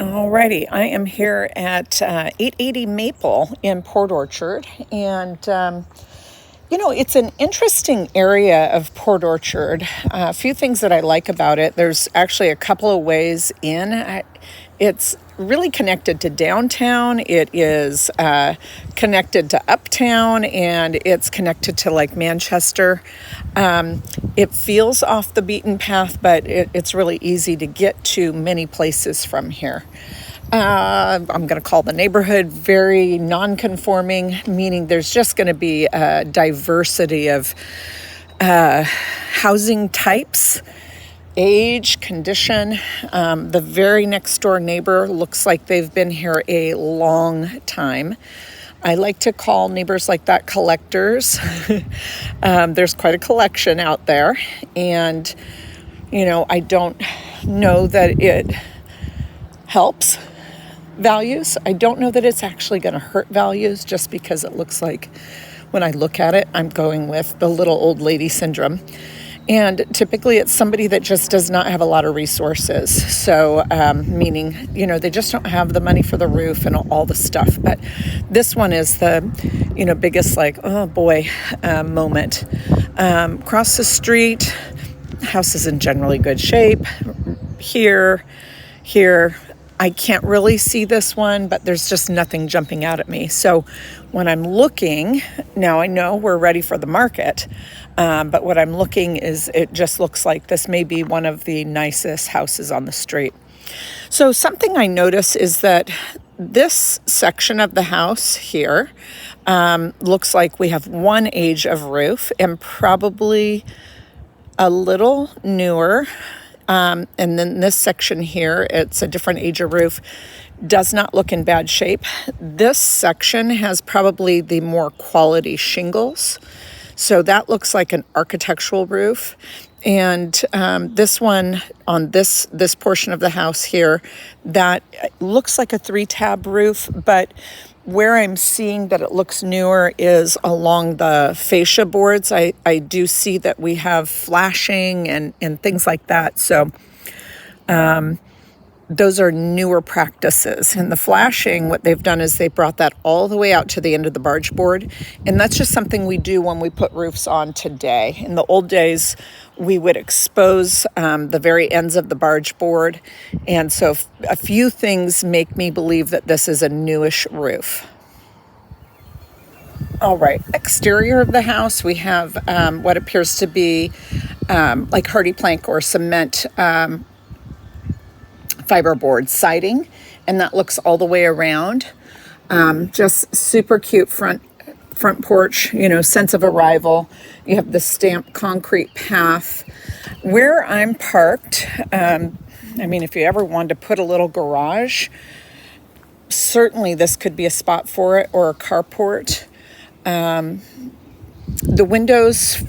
Alrighty, I am here at 880 Maple in Port Orchard, and it's an interesting area of Port Orchard. A few things that I like about it. There's actually a couple of ways in. It's really connected to downtown. It is connected to uptown, and it's connected to like Manchester. It feels off the beaten path, but it's really easy to get to many places from here. I'm going to call the neighborhood very non-conforming, meaning there's just going to be a diversity of housing types, age, condition. The very next door neighbor looks like they've been here a long time. I like to call neighbors like that collectors. There's quite a collection out there, and I don't know that it helps values. I don't know that it's actually going to hurt values, just because it looks like, when I look at it, I'm going with the little old lady syndrome. And typically it's somebody that just does not have a lot of resources. So, meaning, they just don't have the money for the roof and all the stuff. But this one is the, biggest oh boy, moment. Across the street, house is in generally good shape. Here, I can't really see this one, but there's just nothing jumping out at me. So when I'm looking, now I know we're ready for the market, but what I'm looking is, it just looks like this may be one of the nicest houses on the street. So something I notice is that this section of the house here looks like we have one age of roof, and probably a little newer. And then this section here, it's a different age of roof, does not look in bad shape. This section has probably the more quality shingles. So that looks like an architectural roof. And this one on this portion of the house here, that looks like a 3-tab roof, but where I'm seeing that it looks newer is along the fascia boards. I do see that we have flashing and things like that. So those are newer practices. And the flashing, what they've done is they brought that all the way out to the end of the barge board. And that's just something we do when we put roofs on today. In the old days, we would expose the very ends of the barge board. And so a few things make me believe that this is a newish roof. All right, exterior of the house, we have what appears to be like hardy plank or cement fiberboard siding, and that looks all the way around. Just super cute front porch, sense of arrival. You have the stamped concrete path. Where I'm parked, if you ever wanted to put a little garage, certainly this could be a spot for it, or a carport. The windows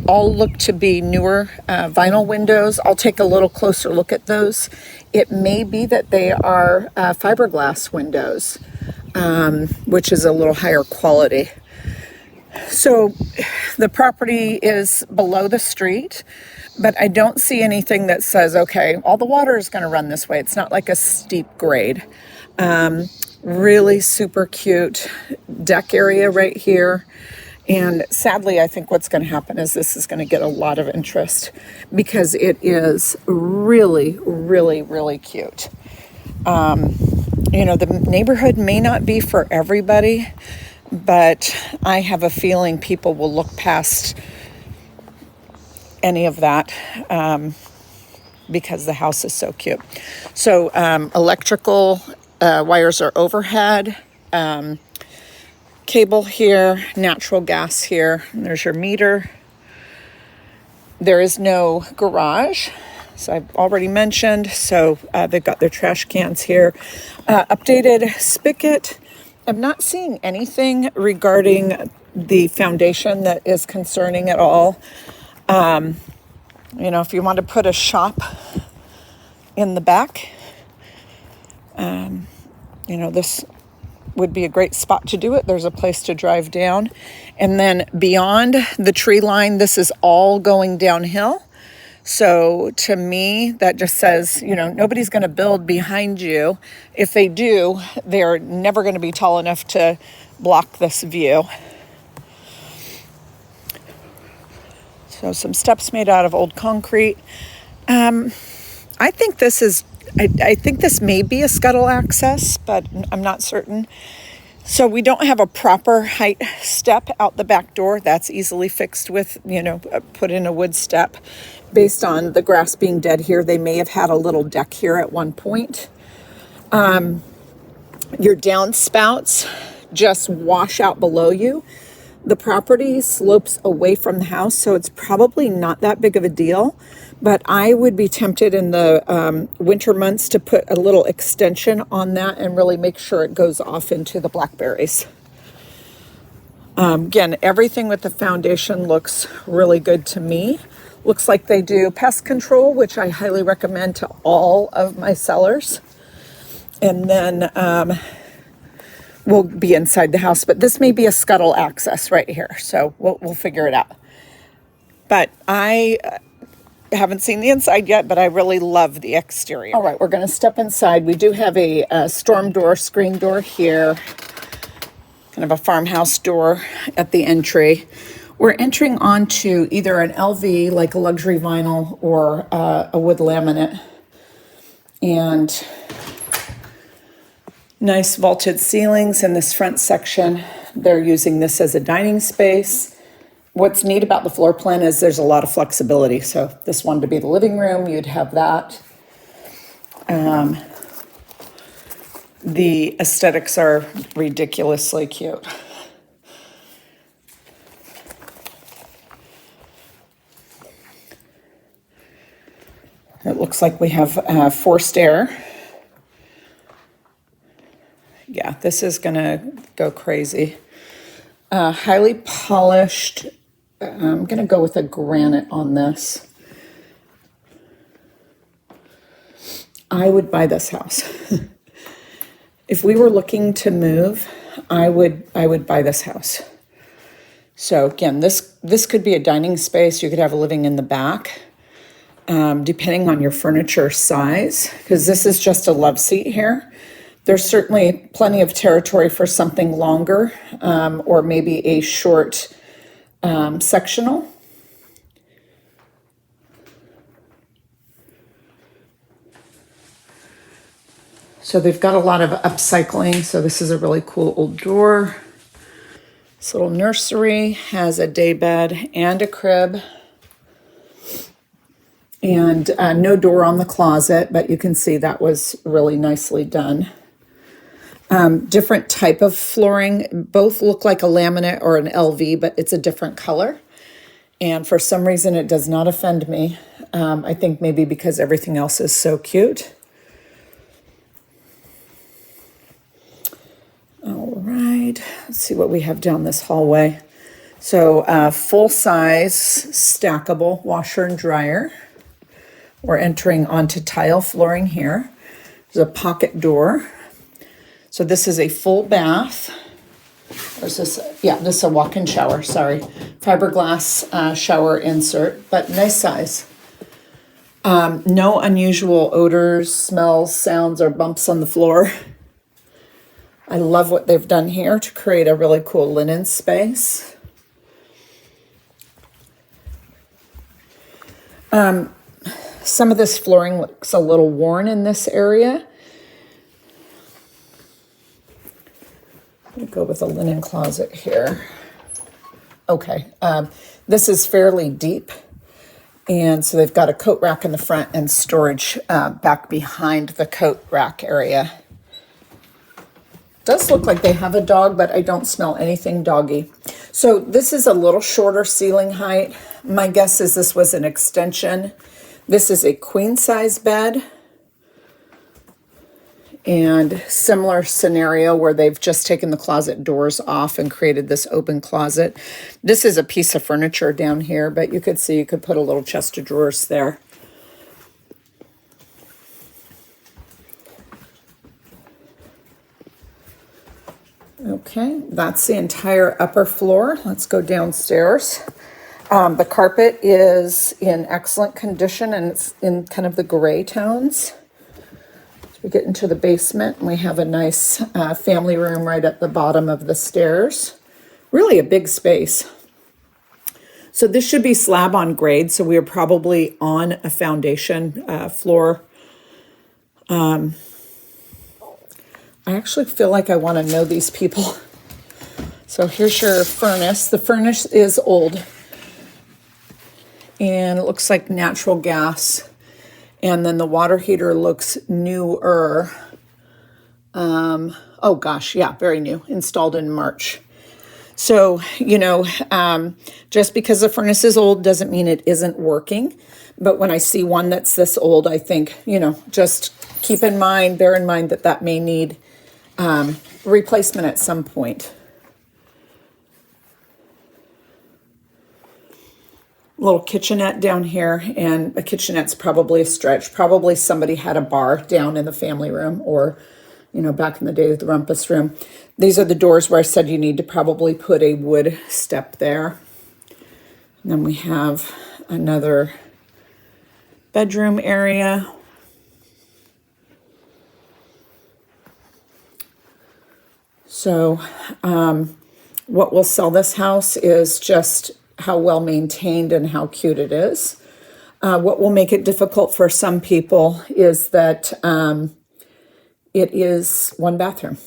all look to be newer vinyl windows. I'll take a little closer look at those. It may be that they are fiberglass windows, which is a little higher quality. So the property is below the street, but I don't see anything that says, okay, all the water is going to run this way. It's not like a steep grade. Really super cute deck area right here. And sadly, I think what's going to happen is this is going to get a lot of interest, because it is really, really, really cute. The neighborhood may not be for everybody, but I have a feeling people will look past any of that because the house is so cute. So electrical wires are overhead. Cable here, natural gas here, and there's your meter. There is no garage, so I've already mentioned. So they've got their trash cans here. Updated spigot. I'm not seeing anything regarding the foundation that is concerning at all. If you want to put a shop in the back, this would be a great spot to do it. There's a place to drive down. And then beyond the tree line, this is all going downhill. So to me, that just says, nobody's going to build behind you. If they do, they're never going to be tall enough to block this view. So some steps made out of old concrete. I think this is, I think this may be a scuttle access, but I'm not certain. So we don't have a proper height step out the back door. That's easily fixed with, put in a wood step. Based on the grass being dead here, they may have had a little deck here at one point. Your downspouts just wash out below you. The property slopes away from the house, so it's probably not that big of a deal. But I would be tempted in the winter months to put a little extension on that and really make sure it goes off into the blackberries. Again, everything with the foundation looks really good to me. Looks like they do pest control, which I highly recommend to all of my sellers. And then we'll be inside the house, but this may be a scuttle access right here, so we'll figure it out. But I haven't seen the inside yet, but I really love the exterior. All right, we're going to step inside. We do have a storm door, screen door here, kind of a farmhouse door at the entry. We're entering onto either an LV, like a luxury vinyl, or a wood laminate. And nice vaulted ceilings in this front section. They're using this as a dining space. What's neat about the floor plan is there's a lot of flexibility. So if this wanted to be the living room, you'd have that. The aesthetics are ridiculously cute. It looks like we have forced air. Yeah, this is gonna go crazy. Highly polished. I'm gonna go with a granite on this. I would buy this house. If we were looking to move, I would buy this house. So again, this could be a dining space. You could have a living in the back, depending on your furniture size, because this is just a love seat here. There's certainly plenty of territory for something longer, or maybe a short sectional. So they've got a lot of upcycling. So this is a really cool old door. This little nursery has a day bed and a crib. And no door on the closet, but you can see that was really nicely done. Different type of flooring. Both look like a laminate or an LV, but it's a different color. And for some reason, it does not offend me. I think maybe because everything else is so cute. All right, let's see what we have down this hallway. So full-size stackable washer and dryer. We're entering onto tile flooring here. There's a pocket door. So this is a full bath. Or is this? Yeah, this is a walk-in shower, sorry. Fiberglass shower insert, but nice size. No unusual odors, smells, sounds, or bumps on the floor. I love what they've done here to create a really cool linen space. Some of this flooring looks a little worn in this area. I'm going to go with a linen closet here. Okay, this is fairly deep. And so they've got a coat rack in the front and storage back behind the coat rack area. Does look like they have a dog, but I don't smell anything doggy. So this is a little shorter ceiling height. My guess is this was an extension. This is a queen size bed. And similar scenario where they've just taken the closet doors off and created this open closet. This is a piece of furniture down here, but you could see you could put a little chest of drawers there. Okay, that's the entire upper floor. Let's go downstairs. The carpet is in excellent condition and it's in kind of the gray tones. We get into the basement and we have a nice family room right at the bottom of the stairs. Really a big space. So this should be slab on grade, so we are probably on a foundation floor. I actually feel like I want to know these people. So here's your furnace. The furnace is old and it looks like natural gas. And then the water heater looks newer. Oh gosh, yeah, very new, installed in March. So, just because the furnace is old doesn't mean it isn't working. But when I see one that's this old, I think, just bear in mind that may need replacement at some point. Little kitchenette down here, and a kitchenette's probably a stretch. Probably somebody had a bar down in the family room or, back in the day, the rumpus room. These are the doors where I said you need to probably put a wood step there. And then we have another bedroom area. So what will sell this house is just how well maintained and how cute it is. What will make it difficult for some people is that it is one bathroom.